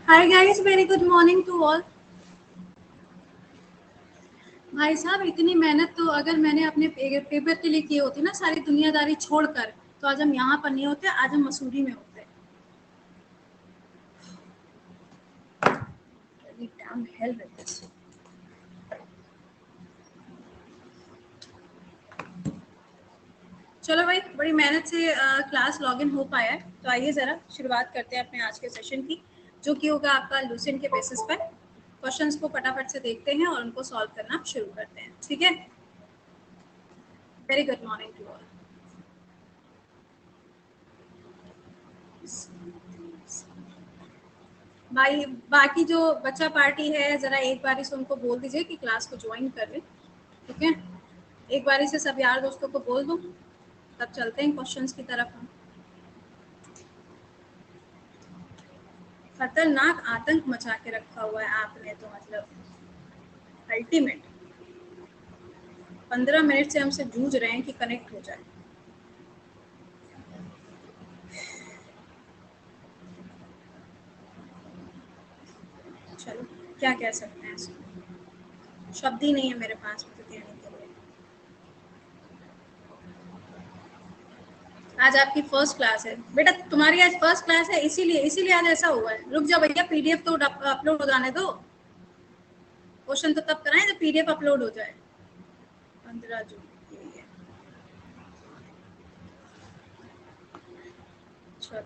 Hi guys, very good morning to all. भाई साहब, इतनी मेहनत तो अगर मैंने अपने पेपर के लिए की होती ना, सारी दुनियादारी छोड़कर, तो आज हम यहाँ पर नहीं होते, आज हम मसूरी में होते। Damn hell with this. चलो भाई, बड़ी मेहनत से क्लास लॉगिन हो पाया है, तो आइए जरा शुरुआत करते हैं अपने आज के सेशन की, जो कि होगा आपका लूसेंट के बेसिस पर। क्वेश्चंस को फटाफट से देखते हैं और उनको सॉल्व करना शुरू करते हैं, ठीक है। Very good morning to all. भाई, बाकी जो बच्चा पार्टी है, जरा एक बारी से उनको बोल दीजिए कि क्लास को ज्वाइन कर ले, ठीक है। एक बारी से सब यार दोस्तों को बोल दो, तब चलते हैं क्वेश्चंस की तरफ। हम खतरनाक आतंक मचा के रखा हुआ है आपने, तो मतलब अल्टीमेट। 15 मिनट से हमसे जूझ रहे हैं कि कनेक्ट हो जाए। चलो, क्या कह सकते हैं इसको, शब्द ही नहीं है मेरे पास में कहने के लिए। आज आपकी फर्स्ट क्लास है बेटा, तुम्हारी आज फर्स्ट क्लास है, इसीलिए आज ऐसा हुआ है। रुक जाओ भैया, पीडीएफ तो अपलोड हो जाने दो। क्वेश्चन तो तब कराएं जब पीडीएफ अपलोड हो जाए। 15 जून के लिए। चलो,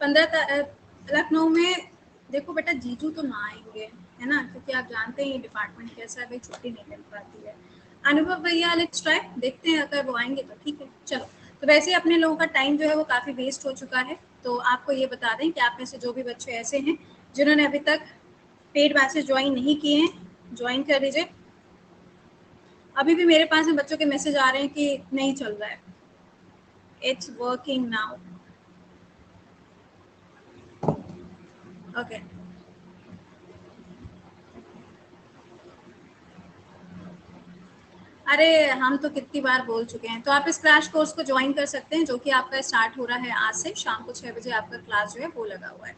15 लखनऊ में देखो बेटा, जीजू तो ना आएंगे, है ना, क्योंकि आप जानते हैं ये डिपार्टमेंट कैसा है भाई, छुट्टी नहीं मिल पाती है। अनुभव भैया, लेट्स ट्राई, देखते हैं अगर वो आएंगे तो ठीक है। चलो, तो वैसे अपने लोगों का टाइम जो है वो काफ़ी वेस्ट हो चुका है, तो आपको ये बता दें कि आप में से जो भी बच्चे ऐसे हैं जिन्होंने अभी तक पेड बैचेस ज्वाइन नहीं किए हैं, ज्वाइन कर लीजिए। अभी भी मेरे पास में बच्चों के मैसेज आ रहे हैं कि नहीं चल रहा है। It's working now. ओके। अरे, हम तो कितनी बार बोल चुके हैं, तो आप इस क्रैश कोर्स को ज्वाइन कर सकते हैं, जो कि आपका स्टार्ट हो रहा है आज से। शाम को 6 बजे आपका क्लास जो है वो लगा हुआ है।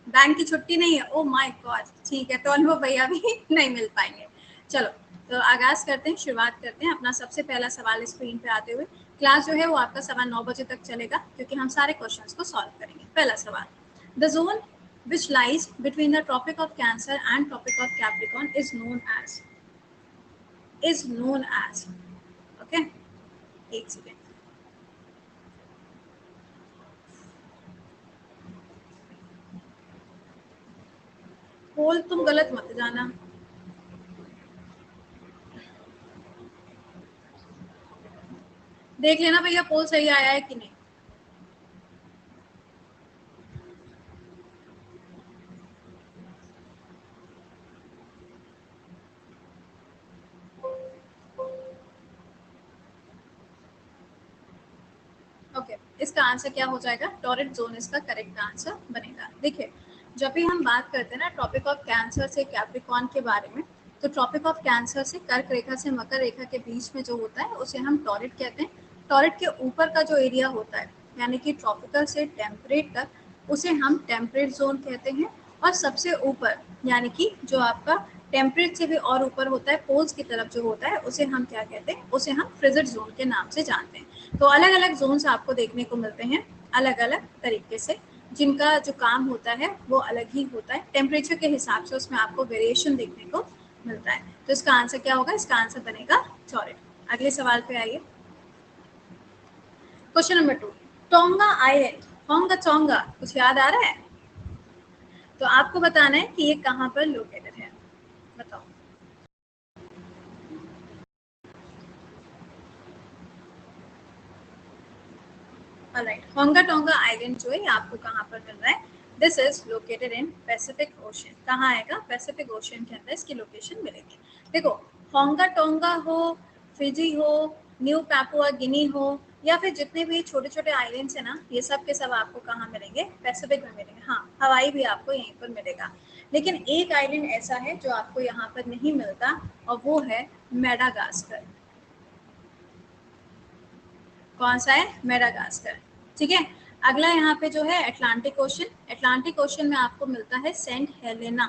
बैंक की छुट्टी नहीं है? ओ माय गॉड, ठीक है, तो अनुभव भैया भी नहीं मिल पाएंगे। चलो, तो आगाज करते हैं, शुरुआत करते हैं। अपना सबसे पहला सवाल स्क्रीन पे आते हुए, क्लास जो है वो आपका 9:15 बजे तक चलेगा, क्योंकि हम सारे क्वेश्चंस को सॉल्व करेंगे। पहला सवाल, the zone which lies between the Tropic of Cancer and Tropic of Capricorn is known as, okay, एक सेकेंड। पोल तुम गलत मत जाना। देख लेना भैया, पोल सही आया है कि नहीं। ओके, इसका आंसर क्या हो जाएगा? टॉरिड जोन इसका करेक्ट आंसर बनेगा। देखिए, जब भी हम बात करते हैं ना ट्रॉपिक ऑफ कैंसर से कैप्रिकॉर्न के बारे में, तो ट्रॉपिक ऑफ कैंसर से कर्क रेखा से मकर रेखा के बीच में जो होता है उसे हम टॉरिड कहते हैं। टॉरिड के ऊपर का जो एरिया होता है, यानी कि ट्रॉपिकल से टेम्परेट तक, उसे हम टेम्परेट जोन कहते हैं। और सबसे ऊपर, यानी कि जो आपका टेम्परेट से भी और ऊपर होता है, पोल्स की तरफ जो होता है, उसे हम क्या कहते हैं? उसे हम फ्रिजर जोन के नाम से जानते हैं। तो अलग अलग जोन्स आपको देखने को मिलते हैं, अलग अलग तरीके से, जिनका जो काम होता है वो अलग ही होता है। टेम्परेचर के हिसाब से उसमें आपको वेरिएशन देखने को मिलता है। तो इसका आंसर क्या होगा? इसका आंसर बनेगा टॉरिड। अगले सवाल पे आइए। क्वेश्चन नंबर 2, टोंगा आइलैंड, होंगा चोंगा, कुछ याद आ रहा है? तो आपको बताना है कि ये कहाँ पर लोकेटेड है, बताओ। ऑलराइट, होंगा टोंगा आइलैंड जो है आपको कहाँ पर मिल रहा है? This is located in Pacific ocean. कहाँ आएगा? पैसिफिक ओशन के अंदर इसकी लोकेशन मिलेगी। देखो, होंगा टोंगा हो, फिजी हो, न्यू पैपुआ गिनी हो, या फिर जितने भी छोटे छोटे आइलैंड्स है ना, ये सब के सब आपको कहाँ मिलेंगे? पैसिफिक में मिलेंगे। हाँ, हवाई भी आपको यहीं पर मिलेगा। लेकिन एक आइलैंड ऐसा है जो आपको यहाँ पर नहीं मिलता, और वो है मेडागास्कर। कौन सा है? मेडागास्कर, ठीक है। अगला यहाँ पे जो है अटलांटिक ओशन, अटलांटिक ओशन में आपको मिलता है सेंट हेलेना।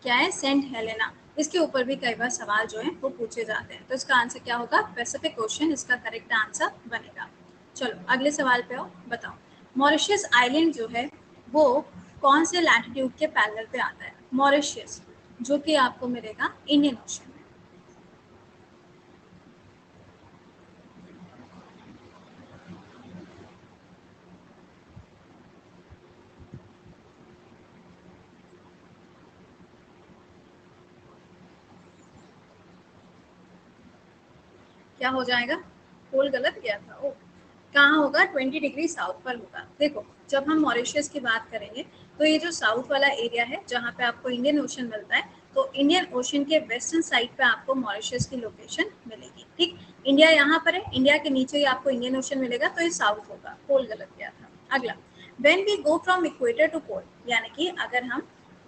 क्या है? Saint Helena. इसके ऊपर भी कई बार सवाल जो है वो पूछे जाते हैं, तो इसका आंसर क्या होगा? पैसिफिक ओशन इसका करेक्ट आंसर बनेगा। चलो अगले सवाल पे आओ, बताओ मॉरिशस आइलैंड जो है वो कौन से लैटिट्यूड के पैरेलल पे आता है? मॉरिशस जो कि आपको मिलेगा इंडियन ओशन में। क्या हो जाएगा? पोल गलत गया था। ओ, कहाँ होगा? 20 डिग्री साउथ पर होगा। देखो जब हम मॉरिशस की बात करेंगे तो ये जो साउथ वाला एरिया है जहाँ पे आपको इंडियन ओशन मिलता है, तो इंडियन ओशन के वेस्टर्न साइड पे आपको मॉरिशस की लोकेशन मिलेगी। ठीक, इंडिया यहाँ पर है, इंडिया के नीचे ही आपको इंडियन ओशन मिलेगा, तो ये साउथ होगा। पोल गलत गया था। अगला, when we go from equator to pole, यानी कि अगर हम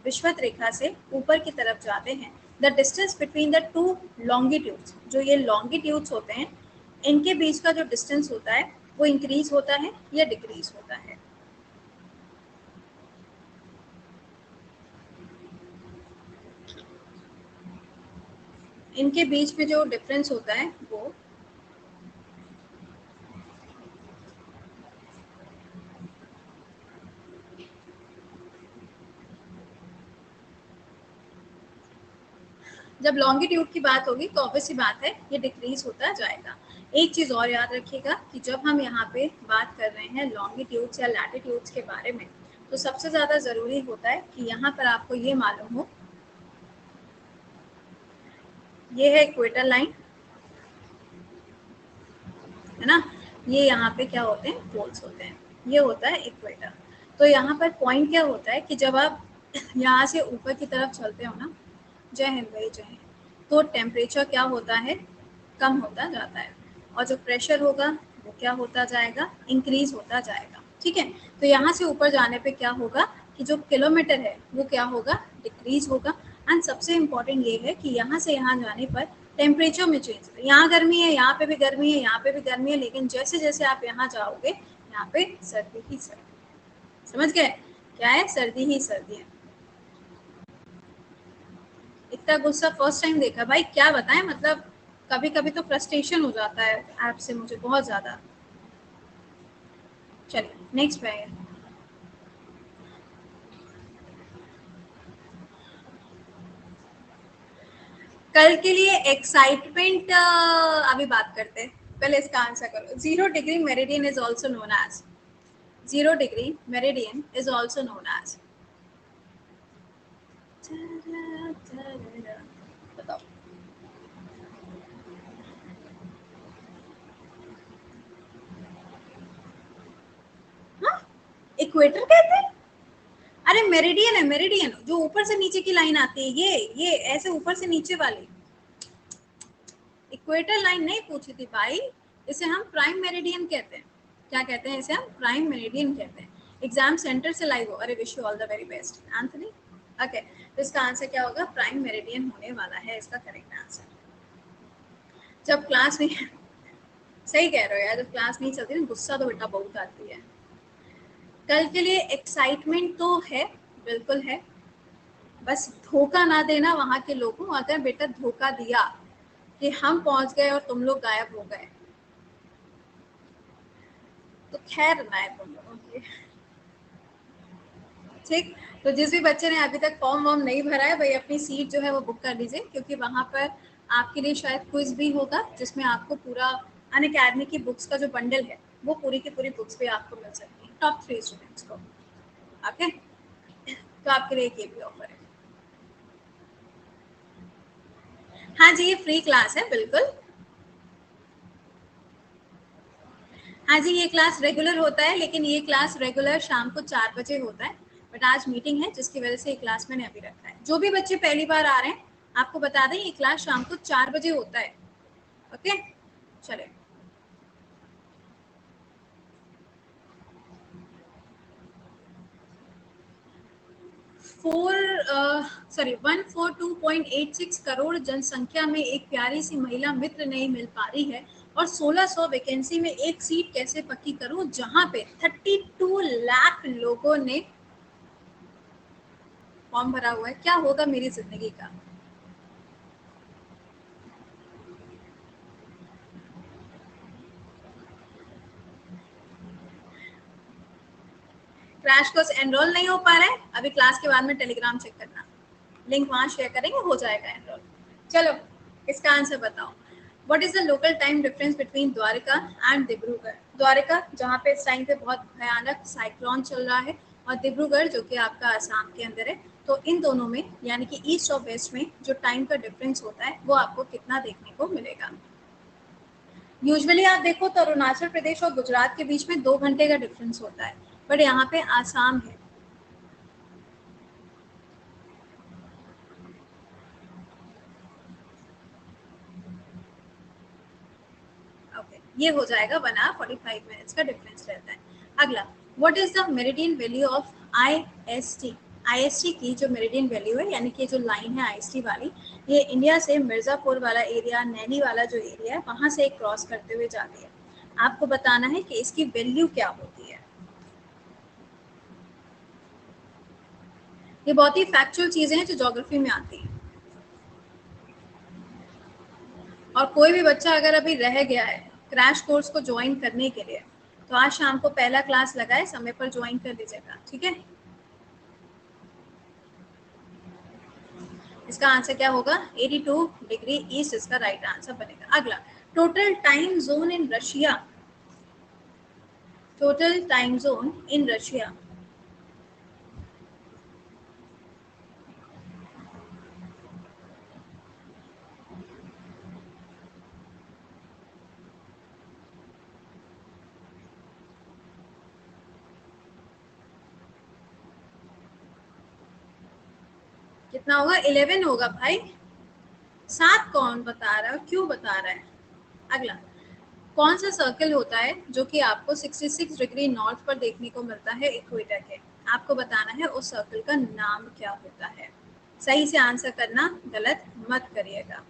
विषुवत रेखा से ऊपर की तरफ जाते हैं, the distance between the two longitudes, जो ये लॉन्गिट्यूड्स होते हैं इनके बीच का जो डिस्टेंस होता है वो इंक्रीज होता है या डिक्रीज होता है? इनके बीच में जो डिफरेंस होता है वो जब लॉन्गिट्यूड की बात होगी तो ऑब्वियस सी बात है ये डिक्रीज होता जाएगा। एक चीज और याद रखिएगा कि जब हम यहाँ पे बात कर रहे हैं लॉन्गिट्यूड्स या लैटिट्यूड्स के बारे में, तो सबसे ज्यादा जरूरी होता है कि यहाँ पर आपको ये मालूम हो, ये है इक्वेटर लाइन, है ना, ये यहाँ पे क्या होते हैं? पोल्स होते हैं। ये होता है इक्वेटर। तो यहाँ पर पॉइंट क्या होता है कि जब आप यहाँ से ऊपर की तरफ चलते हो ना, जय हिंद भाई जय हिंद, तो टेम्परेचर क्या होता है? कम होता जाता है, और जो प्रेशर होगा वो क्या होता जाएगा? इंक्रीज होता जाएगा। ठीक है, तो यहाँ से ऊपर जाने पे क्या होगा कि जो किलोमीटर है वो क्या होगा? डिक्रीज होगा। एंड सबसे इम्पोर्टेंट ये है कि यहाँ से यहाँ जाने पर टेम्परेचर में चेंज, यहाँ गर्मी है, यहाँ पे भी गर्मी है, यहाँ पे भी गर्मी है, लेकिन जैसे जैसे आप यहाँ जाओगे यहाँ पे सर्दी ही सर्दी। समझ गए? क्या है? सर्दी ही सर्दी है। इतना गुस्सा फर्स्ट टाइम देखा भाई, क्या बताएं, मतलब कभी कभी तो फ्रस्ट्रेशन हो जाता है ऐप से मुझे बहुत ज्यादा। चलिए नेक्स्ट पे आइए। कल के लिए एक्साइटमेंट अभी बात करते हैं, पहले इसका आंसर करो। 0 degree meridian is also known as, 0 degree meridian is also known as, बताओ। हाँ, इक्वेटर कहते हैं? अरे मेरिडियन है, मेरिडियन जो ऊपर से नीचे की लाइन आती है, ये ऐसे ऊपर से नीचे वाली। इक्वेटर लाइन नहीं पूछी थी भाई, इसे हम प्राइम मेरिडियन कहते हैं। क्या कहते हैं? इसे हम प्राइम मेरिडियन कहते हैं। एग्जाम सेंटर से लाइव हो, अरे wish you all the very best Anthony. Okay, तो इसका आंसर क्या होगा? प्राइम मेरिडियन होने वाला है इसका करेक्ट आंसर। जब क्लास नहीं सही कह रहे हो यार, जब क्लास नहीं चलती ना गुस्सा तो बेटा बहुत आती है। कल के लिए एक्साइटमेंट तो है, बिल्कुल है, बस धोखा ना देना वहां के लोगों। अगर बेटा धोखा दिया कि हम पहुंच गए और तुम लोग गायब हो गए, तो खैर ना है तुम लोगों की। ठीक, तो जिस भी बच्चे ने अभी तक फॉर्म वॉर्म नहीं भरा है भाई, अपनी सीट जो है वो बुक कर लीजिए, क्योंकि वहां पर आपके लिए शायद क्विज भी होगा जिसमें आपको पूरा अन अकेडमी की बुक्स का जो बंडल है वो पूरी की पूरी बुक्स भी आपको मिल सकती है टॉप 3 स्टूडेंट्स को। ओके, तो आपके लिए एक ये भी ऑफर है। हाँ जी, ये फ्री क्लास है बिल्कुल। हाँ जी, ये क्लास रेगुलर होता है, लेकिन ये क्लास रेगुलर शाम को 4 बजे होता है, बट आज मीटिंग है जिसकी वजह से ये क्लास मैंने अभी रखा है। जो भी बच्चे पहली बार आ रहे हैं आपको बता दें ये क्लास शाम को 4 बजे होता है। ओके, चले। 142.86 करोड़ जनसंख्या में एक प्यारी सी महिला मित्र नहीं मिल पा रही है और 1600 वैकेंसी में एक सीट कैसे पक्की करूं जहां पे 32 लाख लोगों ने फॉर्म भरा हुआ है, क्या होगा मेरी जिंदगी का। क्रैश कोर्स एनरोल नहीं हो पा रहा है, अभी क्लास के बाद में टेलीग्राम चेक करना, लिंक वहां शेयर करेंगे, हो जाएगा एनरोल। चलो इसका आंसर बताओ। What is the local time difference between Dwarka and Dibrugarh. Dwarka जहाँ पे इस टाइम पे बहुत भयानक साइक्लोन चल रहा है, और डिब्रूगढ़ जो कि आपका असम के अंदर है, तो इन दोनों में यानी कि ईस्ट और वेस्ट में जो टाइम का डिफरेंस होता है वो आपको कितना देखने को मिलेगा। यूजुअली आप देखो तो अरुणाचल प्रदेश और गुजरात के बीच में 2 घंटे का डिफरेंस होता है, बट यहाँ पे आसाम है। ओके, ये हो जाएगा 1 hour 45 minutes का डिफरेंस रहता है। अगला, what is the meridian value of IST। IST की जो मेरिडियन वैल्यू है यानी कि जो लाइन है IST वाली, ये इंडिया से मिर्जापुर वाला एरिया, नैनी वाला जो एरिया है वहां से क्रॉस करते हुए जाती है। आपको बताना है कि इसकी वैल्यू क्या होती है। ये बहुत ही फैक्चुअल चीजें हैं जो ज्योग्राफी में आती हैं, और कोई भी बच्चा अगर अभी रह गया है क्रैश कोर्स को ज्वाइन करने के लिए, तो आज शाम को पहला क्लास लगाए, समय पर ज्वाइन कर लीजिएगा, ठीक है। इसका आंसर क्या होगा, 82 डिग्री ईस्ट इसका राइट आंसर बनेगा। अगला, total time zone in Russia. Total time zone in Russia. कितना होगा, 11 होगा भाई। 7 कौन बता रहा है, क्यों बता रहा है। अगला, कौन सा सर्कल होता है जो कि आपको 66 डिग्री नॉर्थ पर देखने को मिलता है इक्वेटर के। आपको बताना है उस सर्कल का नाम क्या होता है। सही से आंसर करना, गलत मत करिएगा।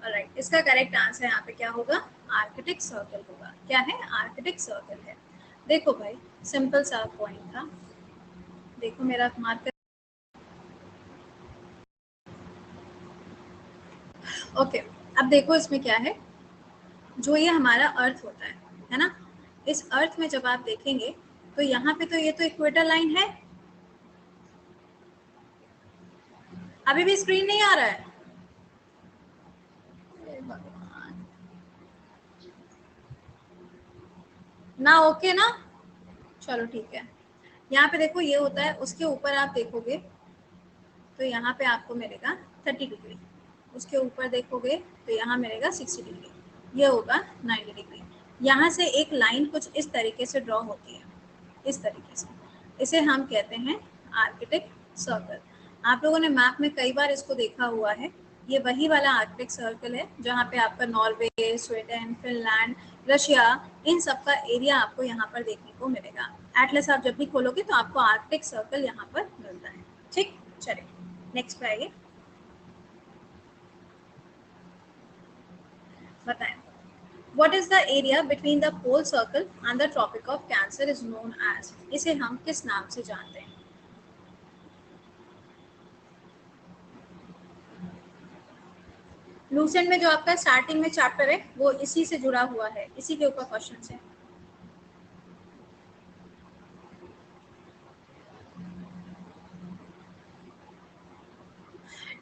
ऑलराइट, इसका करेक्ट आंसर यहाँ पे क्या होगा, आर्कटिक सर्कल होगा। क्या है, आर्कटिक सर्कल है। देखो भाई, सिंपल सा पॉइंट था। देखो मेरा मार्कर। ओके, अब देखो इसमें क्या है, जो ये हमारा अर्थ होता है ना, इस अर्थ में जब आप देखेंगे तो यहाँ पे तो ये तो इक्वेटर लाइन है। अभी भी स्क्रीन नहीं आ रहा है। ना ओके ना, चलो ठीक है। यहाँ पे देखो ये होता है, उसके ऊपर आप देखोगे तो यहाँ पे आपको मिलेगा 30 डिग्री, उसके ऊपर देखोगे तो यहाँ मिलेगा 60 डिग्री, ये होगा 90 डिग्री। यहाँ से एक लाइन कुछ इस तरीके से ड्रॉ होती है, इस तरीके से, इसे हम कहते हैं आर्कटिक सर्कल। आप लोगों ने मैप में कई बार इसको देखा हुआ है। ये वही वाला आर्कटिक सर्कल है जहाँ पे आपका नॉर्वे, स्वीडन, फिनलैंड, रशिया, इन सब का एरिया आपको यहाँ पर देखने को मिलेगा। एटलस आप जब भी खोलोगे तो आपको आर्कटिक सर्कल यहाँ पर मिलता है। ठीक, चलिए नेक्स्ट पे आइए, बताएं। What is the area between the pole circle and the Tropic of Cancer is known as। इसे हम किस नाम से जानते हैं। लूसेंट में जो आपका स्टार्टिंग में चैप्टर है वो इसी से जुड़ा हुआ है, इसी के ऊपर क्वेश्चन है।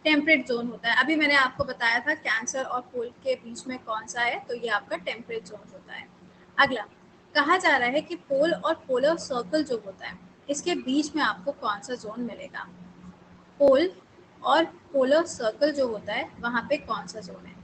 टेम्परेट जोन होता है, अभी मैंने आपको बताया था कैंसर और पोल के बीच में कौन सा है, तो ये आपका टेम्परेट जोन होता है। अगला, कहा जा रहा है कि पोल और पोलर सर्कल जो होता है इसके बीच में आपको कौन सा जोन मिलेगा। पोल और पोलर सर्कल जो होता है वहां पे कौन सा जोन है।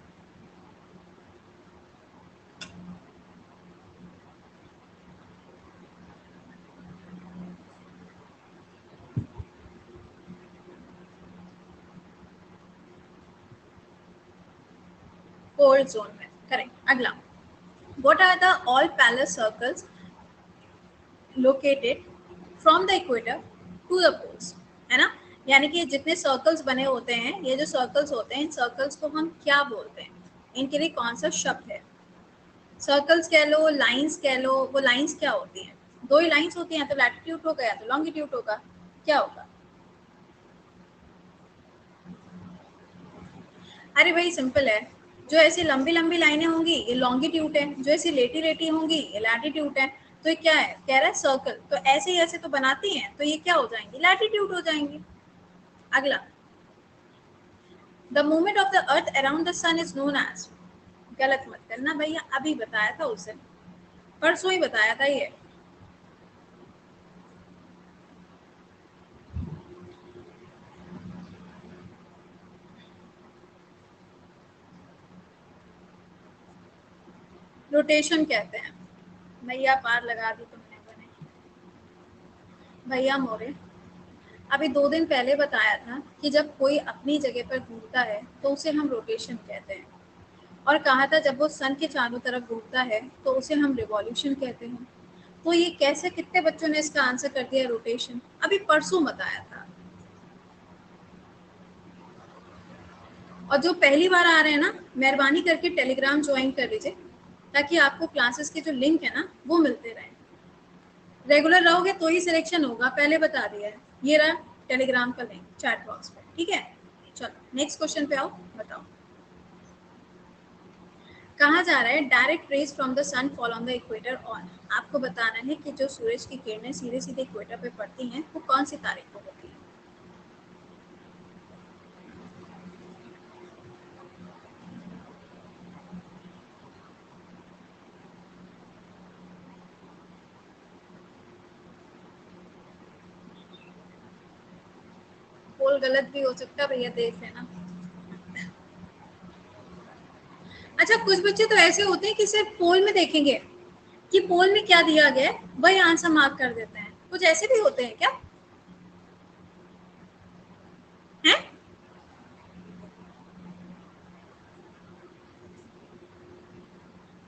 कोल्ड जोन में, करेक्ट। अगला, what are the all parallel circles located from the equator to the poles, है ना। यानी कि जितने सर्कल्स बने होते हैं, ये जो सर्कल्स होते हैं, इन सर्कल्स को हम क्या बोलते हैं, इनके लिए कौन सा शब्द है। सर्कल्स कह लो, लाइंस कह लो, वो लाइंस क्या होती हैं, दो ही लाइंस होती हैं, तो लैटिट्यूड होगा या तो लॉन्गिट्यूड होगा, क्या होगा। अरे भाई सिंपल है, जो ऐसी लंबी लंबी लाइनें होंगी ये लॉन्गिट्यूड है, जो ऐसी लेटी लेटी होंगी ये लैटिट्यूड है। तो ये क्या है, कह रहा है सर्कल, तो ऐसे ही ऐसे तो बनाती हैं, तो ये क्या हो जाएंगी, लैटिट्यूड हो जाएंगी। अगला, the movement of the earth around the sun is known as, गलत मत करना भैया, अभी बताया था उसे, परसों ही बताया था ये। रोटेशन कहते हैं भैया, पार लगा दी तुमने बने भैया मोरे। अभी 2 दिन पहले बताया था कि जब कोई अपनी जगह पर घूमता है तो उसे हम रोटेशन कहते हैं, और कहा था जब वो सन के चारों तरफ घूमता है तो उसे हम रिवॉल्यूशन कहते हैं। तो ये कैसे, कितने बच्चों ने इसका आंसर कर दिया रोटेशन, अभी परसों बताया था। और जो पहली बार आ रहे हैं ना, मेहरबानी करके टेलीग्राम ज्वाइन कर लीजिए, ताकि आपको क्लासेस के जो लिंक है ना वो मिलते रहे। रेगुलर रहोगे तो ही सिलेक्शन होगा, पहले बता दिया है। ये रहा टेलीग्राम का लिंक चैट बॉक्स पे, ठीक है। चलो नेक्स्ट क्वेश्चन पे आओ, बताओ। कहा जा रहा है direct rays from the sun fall on the equator on, आपको बताना है कि जो सूरज की किरणें सीधे सीधे इक्वेटर पे पड़ती हैं वो कौन सी तारीख को होती है। पोल गलत भी हो सकता है भैया, देख लेना। अच्छा, कुछ बच्चे तो ऐसे होते हैं कि सिर्फ पोल में देखेंगे कि पोल में क्या दिया गया है, वही आंसर मार्क कर देते हैं, कुछ ऐसे भी होते हैं क्या, हैं?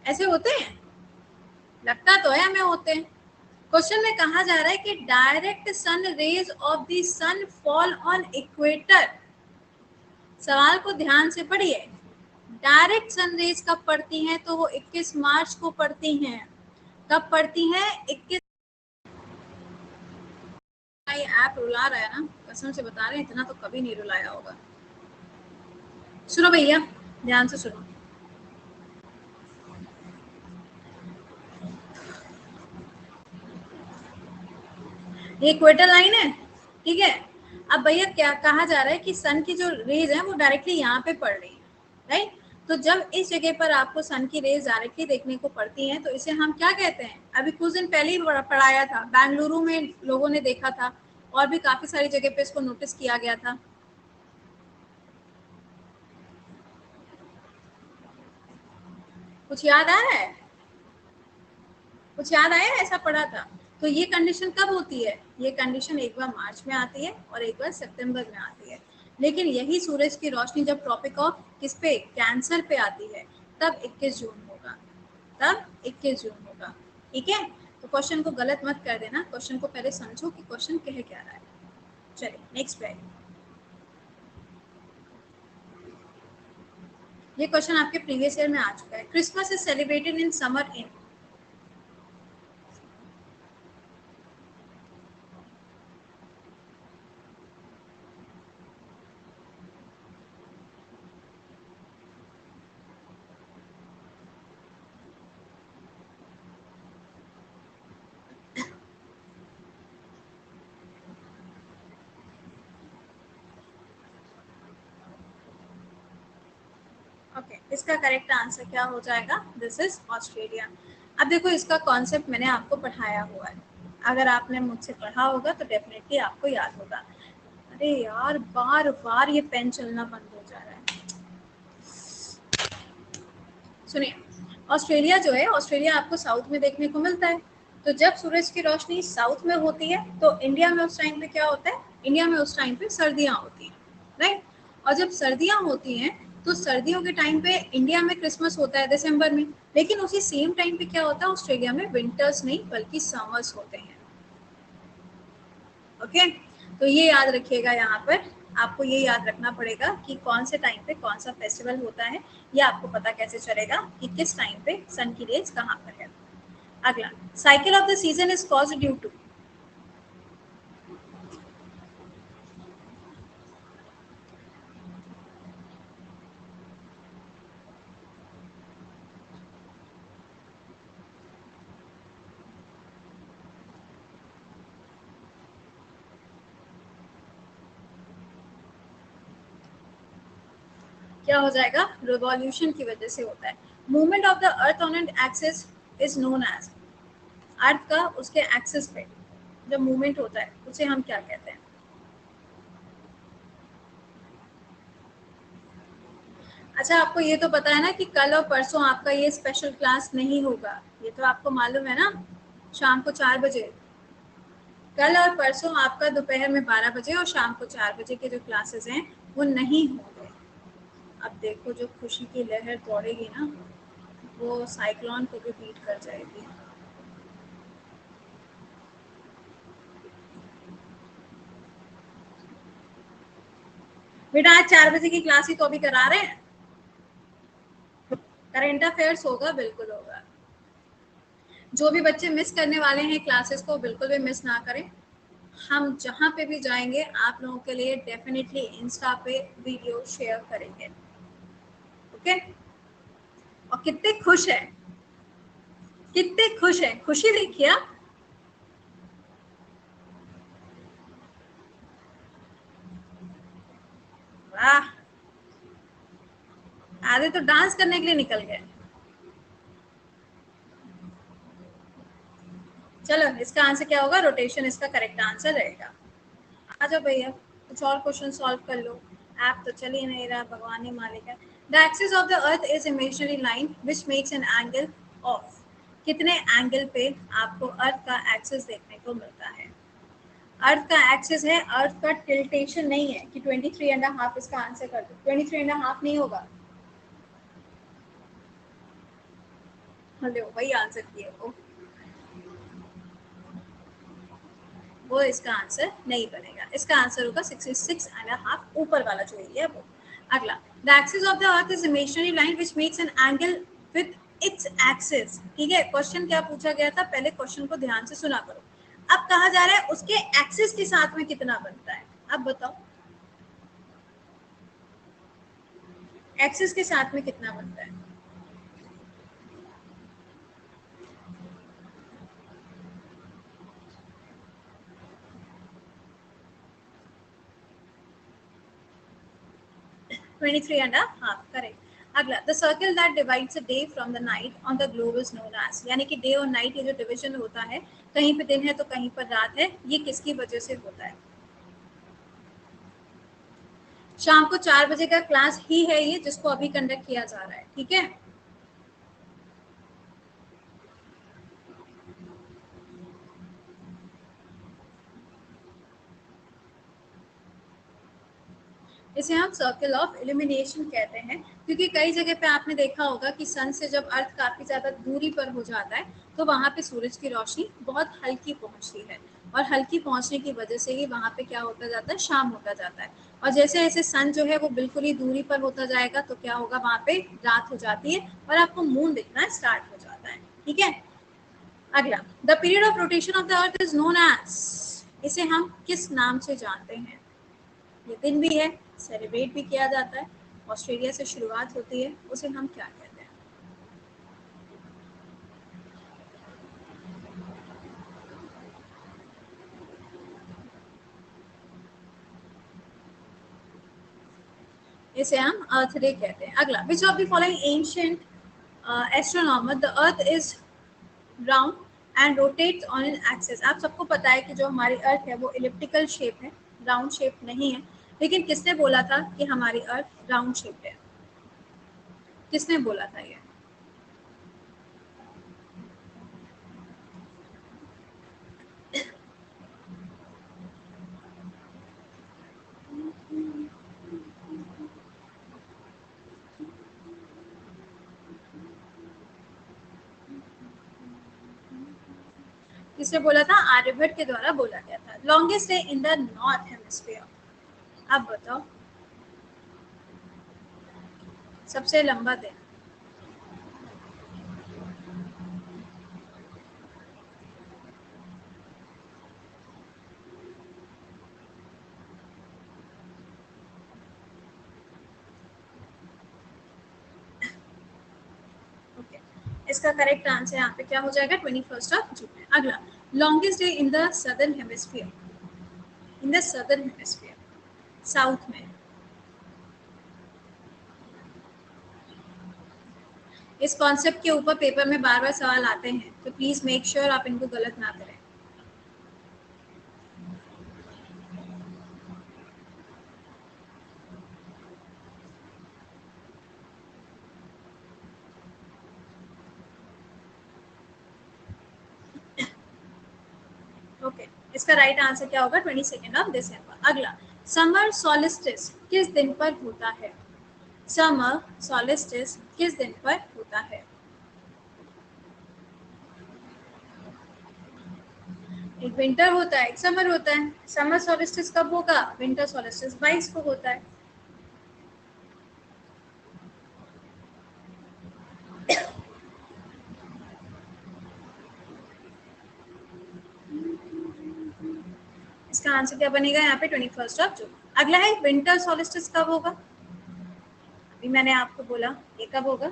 ऐसे होते हैं, लगता तो है हमें होते हैं। क्वेश्चन में कहा जा रहा है कि direct sun rays of the sun fall on equator, सवाल को ध्यान से पढ़िए। डायरेक्ट सन रेज कब पड़ती हैं, तो वो 21 मार्च को पड़ती हैं। कब पड़ती हैं, 21। ये ऐप रुला रहा है ना, कसम से बता रहे हैं, इतना तो कभी नहीं रुलाया होगा। सुनो भैया, ध्यान से सुनो। ये इक्वेटर लाइन है, ठीक है। अब भैया क्या कहा जा रहा है कि सन की जो रेज है वो डायरेक्टली यहाँ पे पड़ रही है, राइट। तो जब इस जगह पर आपको सन की रेज डायरेक्टली देखने को पड़ती हैं तो इसे हम क्या कहते हैं, अभी कुछ दिन पहले ही पढ़ाया था, बेंगलुरु में लोगों ने देखा था, और भी काफी सारी जगह पे इसको नोटिस किया गया था। कुछ याद आ रहा है, कुछ याद आया, ऐसा पढ़ा था। तो ये कंडीशन कब होती है, ये कंडीशन एक बार मार्च में आती है और एक बार सितंबर में आती है। लेकिन यही सूरज की रोशनी जब ट्रॉपिक ऑफ किस पे, कैंसर पे आती है, तब 21 जून होगा, तब 21 जून होगा, ठीक है। तो क्वेश्चन को गलत मत कर देना, क्वेश्चन को पहले समझो कि क्वेश्चन कह क्या रहा है। चलिए नेक्स्ट पे, ये क्वेश्चन आपके प्रीवियस ईयर में आ चुका है। Christmas is celebrated in summer in, okay, इसका करेक्ट आंसर क्या हो जाएगा, दिस इज ऑस्ट्रेलिया। अब देखो इसका कॉन्सेप्ट मैंने आपको पढ़ाया हुआ है, अगर आपने मुझसे पढ़ा होगा तो डेफिनेटली आपको याद होगा। अरे यार, बार बार ये पेन चलना बंद हो जा रहा है। सुनिए, ऑस्ट्रेलिया जो है, ऑस्ट्रेलिया आपको साउथ में देखने को मिलता है। तो जब सूरज की रोशनी साउथ में होती है तो इंडिया में उस टाइम पे क्या होता है, इंडिया में उस टाइम पे सर्दियां होती हैं, राइट। और जब सर्दियां होती हैं तो सर्दियों के टाइम पे इंडिया में क्रिसमस होता है दिसंबर में, लेकिन उसी सेम टाइम पे क्या होता है ऑस्ट्रेलिया में, विंटर्स नहीं बल्कि समर्स होते हैं। ओके, तो ये याद रखिएगा, यहाँ पर आपको ये याद रखना पड़ेगा कि कौन से टाइम पे कौन सा फेस्टिवल होता है, ये आपको पता कैसे चलेगा कि किस टाइम पे सन की रेज कहाँ पर है। अगला, cycle of the season is caused due to. क्या हो जाएगा, रिवॉल्यूशन की वजह से होता है। Movement of the earth on an axis is known as, earth का उसके एक्सिस पे जब मूवमेंट होता है उसे हम क्या कहते हैं। अच्छा, आपको ये तो पता है ना कि कल और परसों आपका ये स्पेशल क्लास नहीं होगा, ये तो आपको मालूम है ना, शाम को 4 बजे। कल और परसों आपका दोपहर में 12 बजे और शाम को 4 बजे के जो क्लासेस हैं वो नहीं होंगे। अब देखो जो खुशी की लहर दौड़ेगी ना, वो साइक्लोन को भी बीट कर जाएगी। बेटा आज 4 बजे की क्लास ही तो अभी करा रहे हैं। करंट अफेयर्स होगा, बिल्कुल होगा। जो भी बच्चे मिस करने वाले हैं क्लासेस को, बिल्कुल भी मिस ना करें। हम जहाँ पे भी जाएंगे आप लोगों के लिए डेफिनेटली इंस्टा पे वीडियो शेयर करेंगे। ओके, और कितने खुश हैं, कितने खुश हैं, खुशी देखिए आप। वाह, आधे तो डांस करने के लिए निकल गए। चलो, इसका आंसर क्या होगा, रोटेशन इसका करेक्ट आंसर रहेगा। आ जाओ भैया, कुछ और क्वेश्चन सॉल्व कर लो। ऐप तो चल ही नहीं रहा, भगवान ही मालिक है। The axis of the earth is imaginary line which makes an angle of, कितने एंगल पे आपको अर्थ का एक्सिस देखने को मिलता है। अर्थ का एक्सिस है, अर्थ का टिल्टेशन नहीं है कि 23.5 इसका आंसर कर दो, 23.5 नहीं होगा। हेलो, वही आंसर किए वो इसका आंसर नहीं बनेगा। इसका आंसर होगा 66.5, ऊपर वाला जो एरिया वो। अगला, the axis of the earth is imaginary line which makes an angle with its axis. ठीक है, क्वेश्चन क्या पूछा गया था, पहले क्वेश्चन को ध्यान से सुना करो। अब कहा जा रहा है उसके एक्सिस के साथ में कितना बनता है। अब बताओ एक्सिस के साथ में कितना बनता है। 23.5, करेक्ट। अगला, the circle that divides a day from the night on the globe is known as, यानी कि डे और नाइट ये जो डिवीजन होता है, कहीं पे दिन है तो कहीं पर रात है, ये किसकी वजह से होता है। शाम को 4 बजे का क्लास ही है ये, जिसको अभी कंडक्ट किया जा रहा है। ठीक है, इसे हम सर्कल ऑफ इल्यूमिनेशन कहते हैं, क्योंकि कई जगह पे आपने देखा होगा कि सन से जब अर्थ काफी ज्यादा दूरी पर हो जाता है तो वहां पे सूरज की रोशनी बहुत हल्की पहुंचती है, और हल्की पहुंचने की वजह से ही वहां पे क्या होता जाता है, शाम होता जाता है। और जैसे जैसे सन जो है वो बिल्कुल ही दूरी पर होता जाएगा तो क्या होगा, वहां पे रात हो जाती है और आपको मून दिखना स्टार्ट हो जाता है। ठीक है, अगला, the period of rotation of the earth is known as, इसे हम किस नाम से जानते हैं। ये दिन भी है, सेलिब्रेट भी किया जाता है, ऑस्ट्रेलिया से शुरुआत होती है, उसे हम क्या कहते हैं। इसे हम अर्थ डे कहते हैं। अगला, विच of the following ancient astronomer the earth is round and rotates on an axis. आप सबको पता है कि जो हमारी अर्थ है वो इलिप्टिकल शेप है, राउंड शेप नहीं है। लेकिन किसने बोला था कि हमारी अर्थ राउंड शेप है, किसने बोला था ये। किसने बोला था? आर्यभट्ट के द्वारा बोला गया था। Longest day in the north hemisphere, अब बताओ सबसे लंबा दिन। ओके, इसका करेक्ट आंसर यहाँ पे क्या हो जाएगा? 21 जून। अगला, longest day in the southern hemisphere, in the southern hemisphere, south में। इस कॉन्सेप्ट के ऊपर पेपर में बार बार सवाल आते हैं, तो प्लीज मेक श्योर आप इनको गलत ना करें। ओके, इसका राइट आंसर क्या होगा? 22 अगला, समर सॉलिस्टिस किस दिन पर होता है? समर सॉलिस्टिस किस दिन पर होता है? एक विंटर होता है, एक समर होता है। समर सॉलिस्टिस कब होगा? विंटर सॉलिस्टिस 22 को होता है। इसका आंसर क्या बनेगा यहाँ पे? 21 जून। अगला है, विंटर सॉलिस्टिस कब होगा? अभी मैंने आपको बोला, ये कब होगा?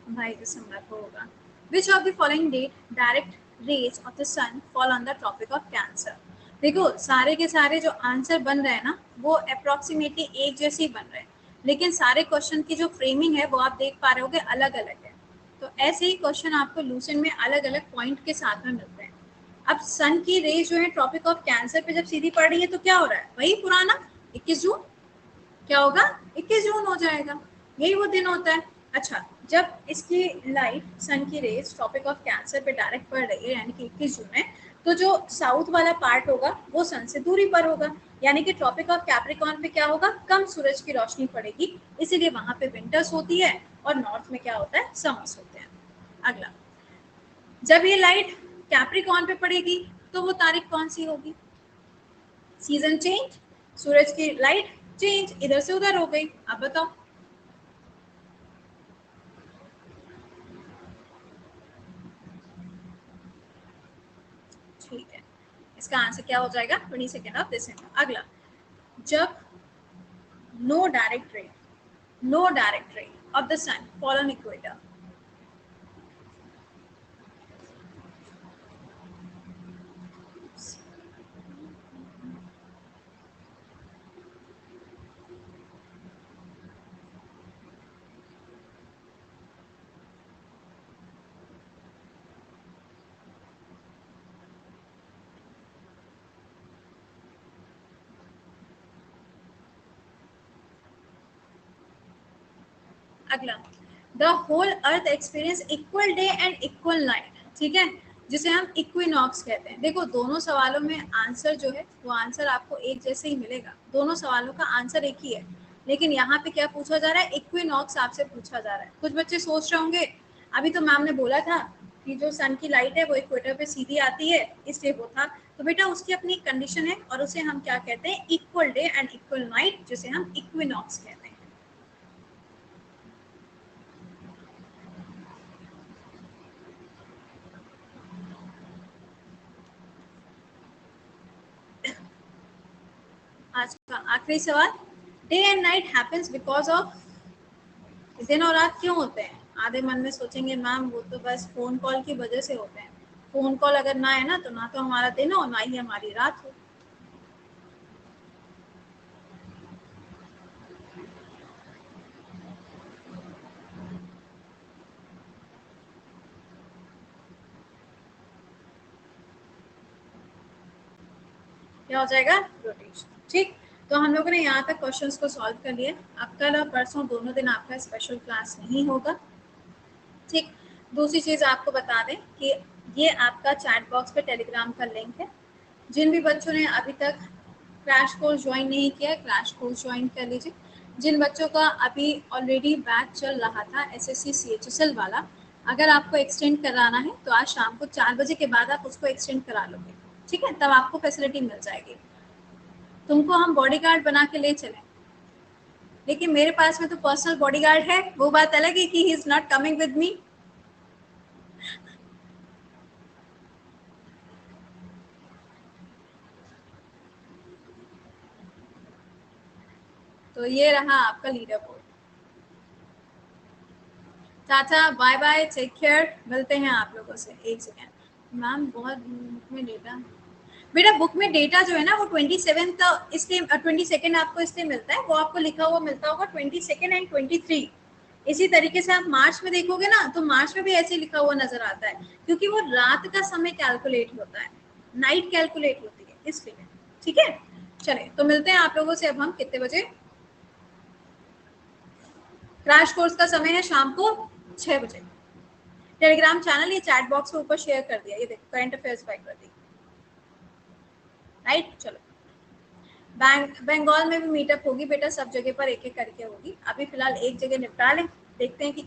भाई दिसंबर को होगा। Which of the following date direct rays of the sun fall on the tropic of Cancer? देखो, सारे के सारे जो आंसर बन रहे हैं ना, वो अप्रोक्सीमेटली एक जैसे ही बन रहे हैं, लेकिन सारे क्वेश्चन की जो फ्रेमिंग है वो आप देख पा रहे होगे अलग अलग है। तो ऐसे ही क्वेश्चन आपको लूसेंट में अलग अलग पॉइंट के साथ में मिलते हैं। अब सन की रेज जो है ट्रॉपिक ऑफ कैंसर पे जब सीधी पड़ रही है, तो क्या हो रहा है? वही पुराना 21 जून। क्या होगा? 21 जून हो जाएगा, यही वो दिन होता है। अच्छा, जब इसकी लाइट, सन की रेज ट्रॉपिक ऑफ कैंसर पे डायरेक्ट पड़ रही है, यानी कि 21 जून है, तो जो साउथ वाला पार्ट होगा वो सन से दूरी पर होगा, यानी कि ट्रॉपिक ऑफ कैप्रिकॉर्न पे क्या होगा? कम सूरज की रोशनी पड़ेगी, इसीलिए वहां पे विंटर्स होती है, और नॉर्थ में क्या होता है? समर्स होते हैं। अगला, जब ये लाइट कैप्रिकॉर्न पे पड़ेगी तो वो तारीख कौन सी होगी? सीजन चेंज, सूरज की लाइट चेंज, इधर से उधर हो गई। अब बताओ। ठीक है, इसका आंसर क्या हो जाएगा? 22 अगला, जब no direct ray, no direct ray of the sun fall on equator. अगला, the whole earth experience equal day and equal night, ठीक है, जिसे हम इक्विनॉक्स कहते हैं। देखो, दोनों सवालों में आंसर जो है वो आंसर आपको एक जैसे ही मिलेगा, दोनों सवालों का आंसर एक ही है, लेकिन यहाँ पे क्या पूछा जा रहा है? इक्विनॉक्स आपसे पूछा जा रहा है। कुछ बच्चे सोच रहे होंगे, अभी तो मैम ने बोला था कि जो सन की लाइट है वो इक्वेटर पे सीधी आती है, इसलिए वो था। तो बेटा, उसकी अपनी कंडीशन है, और उसे हम क्या कहते हैं? Equal day and equal night, जिसे हम इक्विनॉक्स कहते हैं। आज का आखिरी सवाल, day and night happens because of, दिन और रात क्यों होते हैं? आधे मन में सोचेंगे मैम वो तो बस फोन कॉल की वजह से होते हैं। फोन कॉल अगर ना है ना, तो ना तो हमारा दिन हो, ना ही हमारी रात हो। क्या हो जाएगा? रोटेशन। ठीक, तो हम लोगों ने यहाँ तक क्वेश्चंस को सॉल्व कर लिया। अब कल और परसों दोनों दिन आपका स्पेशल क्लास नहीं होगा। ठीक, दूसरी चीज आपको बता दें कि ये आपका चैट बॉक्स पे टेलीग्राम का लिंक है, जिन भी बच्चों ने अभी तक क्रैश कोर्स ज्वाइन नहीं किया, क्रैश कोर्स ज्वाइन कर लीजिए। जिन बच्चों का अभी ऑलरेडी बैच चल रहा था एसएससी सीएचएसएल वाला, अगर आपको एक्सटेंड कराना है तो आज शाम को 4 बजे के बाद आप उसको एक्सटेंड करा लोगे, ठीक है, तब आपको फैसिलिटी मिल जाएगी। तुमको हम बॉडीगार्ड बना के ले चलें, लेकिन मेरे पास में तो पर्सनल बॉडीगार्ड है, वो बात अलग है कि he is not coming with me. तो ये रहा आपका leader board. Tata, bye bye, take care, मिलते हैं आप लोगों से। एक सेकेंड मैम, बहुत बुक में डेटा, बेटा बुक में डेटा जो है ना वो 27 इसलिए 22 आपको इसलिए मिलता है, वो आपको लिखा हुआ मिलता होगा 22 एंड 23। इसी तरीके से आप मार्च में देखोगे ना तो मार्च में भी ऐसे लिखा हुआ नजर आता है, क्योंकि वो रात का समय कैलकुलेट होता है, नाइट कैलकुलेट होती है इसलिए। ठीक है, चले तो मिलते हैं आप लोगों से अब हम कितने बजे। क्रैश कोर्स का समय है शाम को 6 बजे। टेलीग्राम चैनल ये चैट बॉक्स में ऊपर शेयर कर दिया, ये देखो करंट अफेयर्स फाइल कर दी, राइट। चलो, बंगाल में भी मीटअप होगी बेटा, सब जगह पर एक एक करके होगी, अभी फिलहाल एक जगह निपटा लें, देखते हैं कि